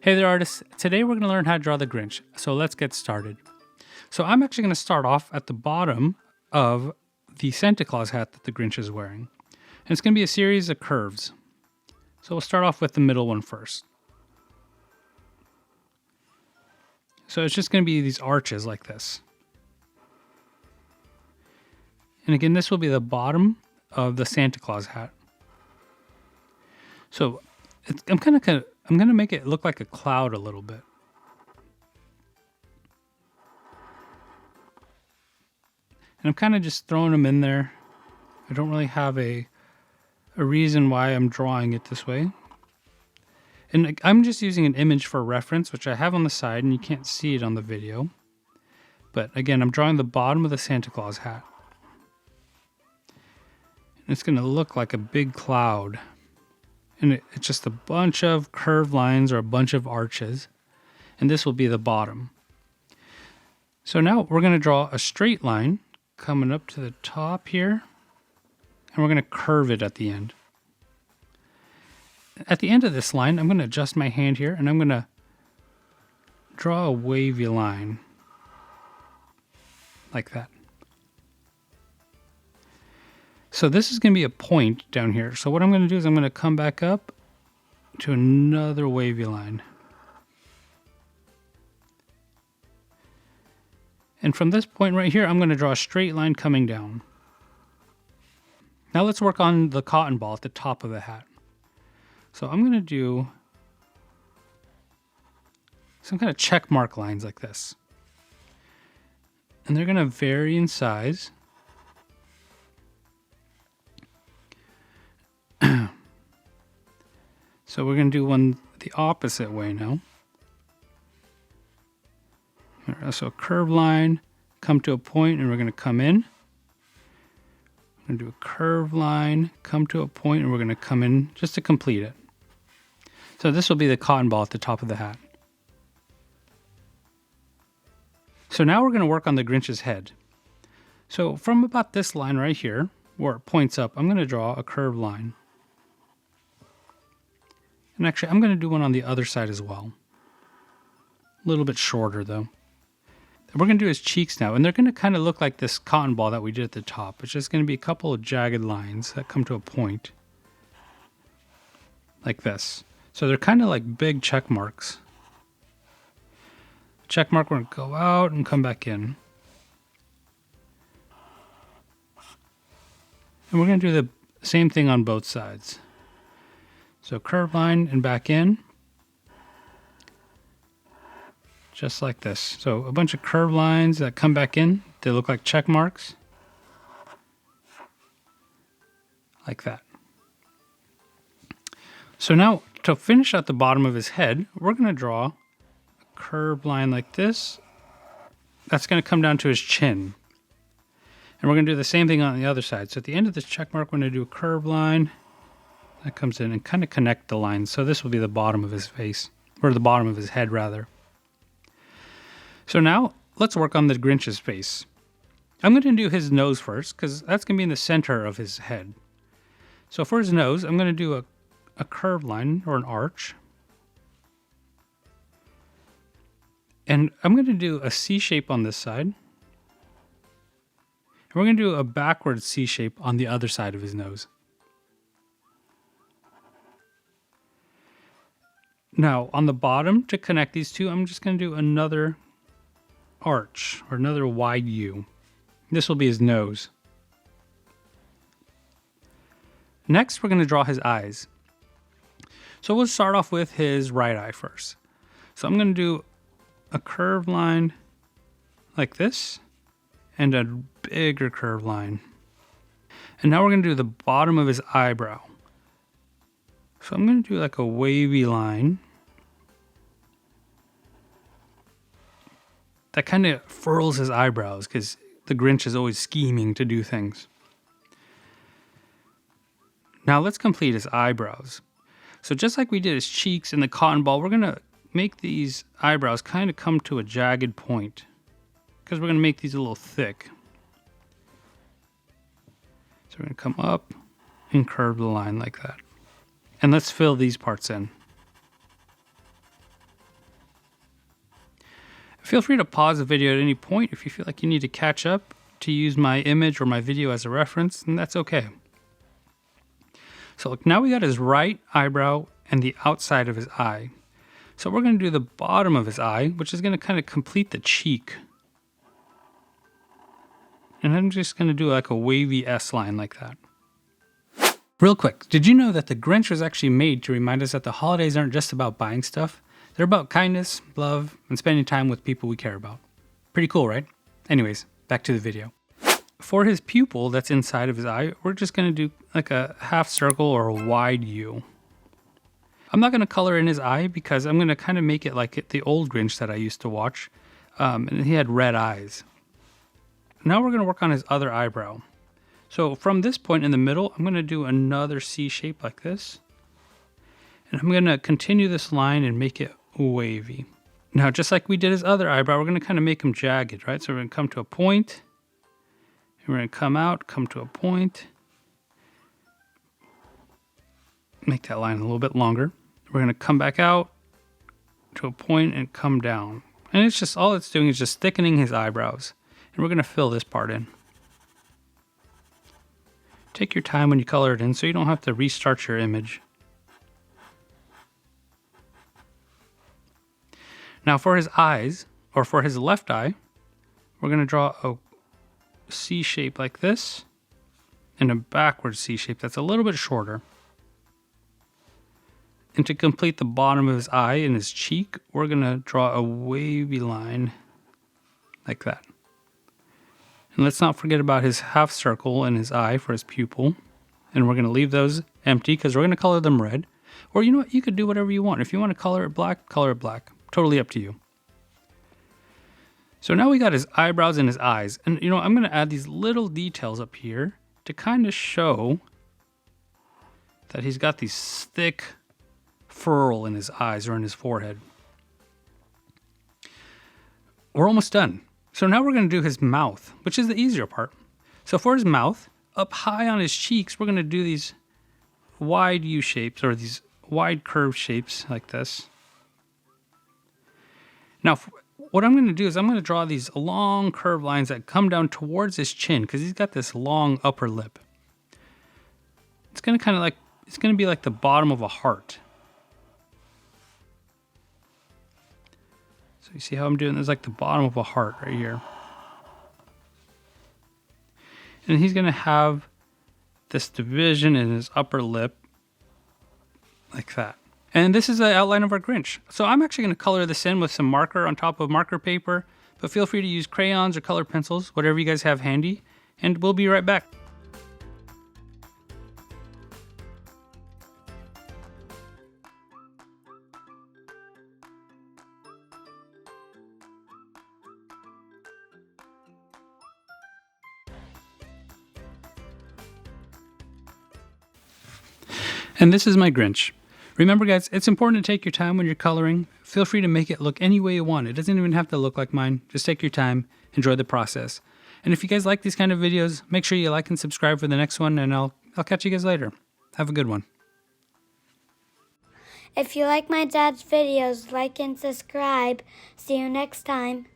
Hey there, artists. Today we're going to learn how to draw the Grinch. So let's get started. So I'm actually going to start off at the bottom of the Santa Claus hat that the Grinch is wearing. And it's going to be a series of curves. So we'll start off with the middle one first. So it's just going to be these arches like this. And again, this will be the bottom of the Santa Claus hat. So I'm going to make it look like a cloud a little bit. And I'm kind of just throwing them in there. I don't really have a reason why I'm drawing it this way. And I'm just using an image for reference, which I have on the side, and you can't see it on the video. But again, I'm drawing the bottom of the Santa Claus hat. And it's going to look like a big cloud. And it's just a bunch of curved lines or a bunch of arches. And this will be the bottom. So now we're going to draw a straight line coming up to the top here. And we're going to curve it at the end. At the end of this line, I'm going to adjust my hand here, and I'm going to draw a wavy line. Like that. So this is going to be a point down here. So what I'm going to do is I'm going to come back up to another wavy line. And from this point right here, I'm going to draw a straight line coming down. Now let's work on the cotton ball at the top of the hat. So I'm going to do some kind of check mark lines like this. And they're going to vary in size. So we're going to do one the opposite way now. So a curved line, come to a point, and we're going to come in. We're going to do a curved line, come to a point, and we're going to come in just to complete it. So this will be the cotton ball at the top of the hat. So now we're going to work on the Grinch's head. So from about this line right here, where it points up, I'm going to draw a curved line. And actually, I'm going to do one on the other side as well. A little bit shorter, though. And we're going to do his cheeks now, and they're going to kind of look like this cotton ball that we did at the top. It's just going to be a couple of jagged lines that come to a point. Like this. So they're kind of like big check marks. Check mark, we're going to go out and come back in. And we're going to do the same thing on both sides. So curved line and back in. Just like this. So a bunch of curved lines that come back in. They look like check marks. Like that. So now to finish at the bottom of his head, we're going to draw a curved line like this. That's going to come down to his chin. And we're going to do the same thing on the other side. So at the end of this check mark, we're going to do a curved line. That comes in and kind of connect the lines. So this will be the bottom of his face, or the bottom of his head rather. So now let's work on the Grinch's face. I'm going to do his nose first because that's going to be in the center of his head. So for his nose, I'm going to do a curved line or an arch. And I'm going to do a C shape on this side. And we're going to do a backward C shape on the other side of his nose. Now, on the bottom, to connect these two, I'm just going to do another arch, or another wide U. This will be his nose. Next, we're going to draw his eyes. So we'll start off with his right eye first. So I'm going to do a curved line like this, and a bigger curved line. And now we're going to do the bottom of his eyebrow. So I'm going to do like a wavy line. That kind of furrows his eyebrows because the Grinch is always scheming to do things. Now let's complete his eyebrows. So just like we did his cheeks and the cotton ball, we're going to make these eyebrows kind of come to a jagged point because we're going to make these a little thick. So we're going to come up and curve the line like that. And let's fill these parts in. Feel free to pause the video at any point if you feel like you need to catch up to use my image or my video as a reference, and that's okay. So look, now we got his right eyebrow and the outside of his eye. So we're going to do the bottom of his eye, which is going to kind of complete the cheek. And I'm just going to do like a wavy S line like that. Real quick, did you know that the Grinch was actually made to remind us that the holidays aren't just about buying stuff? They're about kindness, love, and spending time with people we care about. Pretty cool, right? Anyways, back to the video. For his pupil that's inside of his eye, we're just going to do like a half circle or a wide U. I'm not going to color in his eye because I'm going to kind of make it like the old Grinch that I used to watch. And he had red eyes. Now we're going to work on his other eyebrow. So from this point in the middle, I'm going to do another C shape like this. And I'm going to continue this line and make it wavy. Now, just like we did his other eyebrow, we're going to kind of make him jagged, right? So we're going to come to a point. And we're going to come out, come to a point. Make that line a little bit longer. We're going to come back out to a point and come down. And it's just, all it's doing is just thickening his eyebrows. And we're going to fill this part in. Take your time when you color it in so you don't have to restart your image. Now for his eyes, or for his left eye, we're going to draw a C shape like this and a backward C shape that's a little bit shorter. And to complete the bottom of his eye and his cheek, we're going to draw a wavy line like that. And let's not forget about his half circle in his eye for his pupil. And we're going to leave those empty because we're going to color them red. Or you know what? You could do whatever you want. If you want to color it black, color it black. Totally up to you. So now we got his eyebrows and his eyes. And you know, I'm going to add these little details up here to kind of show that he's got these thick furrow in his eyes or in his forehead. We're almost done. So now we're going to do his mouth, which is the easier part. So for his mouth, up high on his cheeks, we're going to do these wide U shapes or these wide curved shapes like this. Now, what I'm going to do is I'm going to draw these long curved lines that come down towards his chin because he's got this long upper lip. It's going to be like the bottom of a heart. So you see how I'm doing this, like the bottom of a heart right here. And he's going to have this division in his upper lip like that. And this is the outline of our Grinch. So I'm actually going to color this in with some marker on top of marker paper, but feel free to use crayons or color pencils, whatever you guys have handy, and we'll be right back. And this is my Grinch. Remember guys, it's important to take your time when you're coloring. Feel free to make it look any way you want. It doesn't even have to look like mine. Just take your time, enjoy the process. And if you guys like these kind of videos, make sure you like and subscribe for the next one, and I'll catch you guys later. Have a good one. If you like my dad's videos, like and subscribe. See you next time.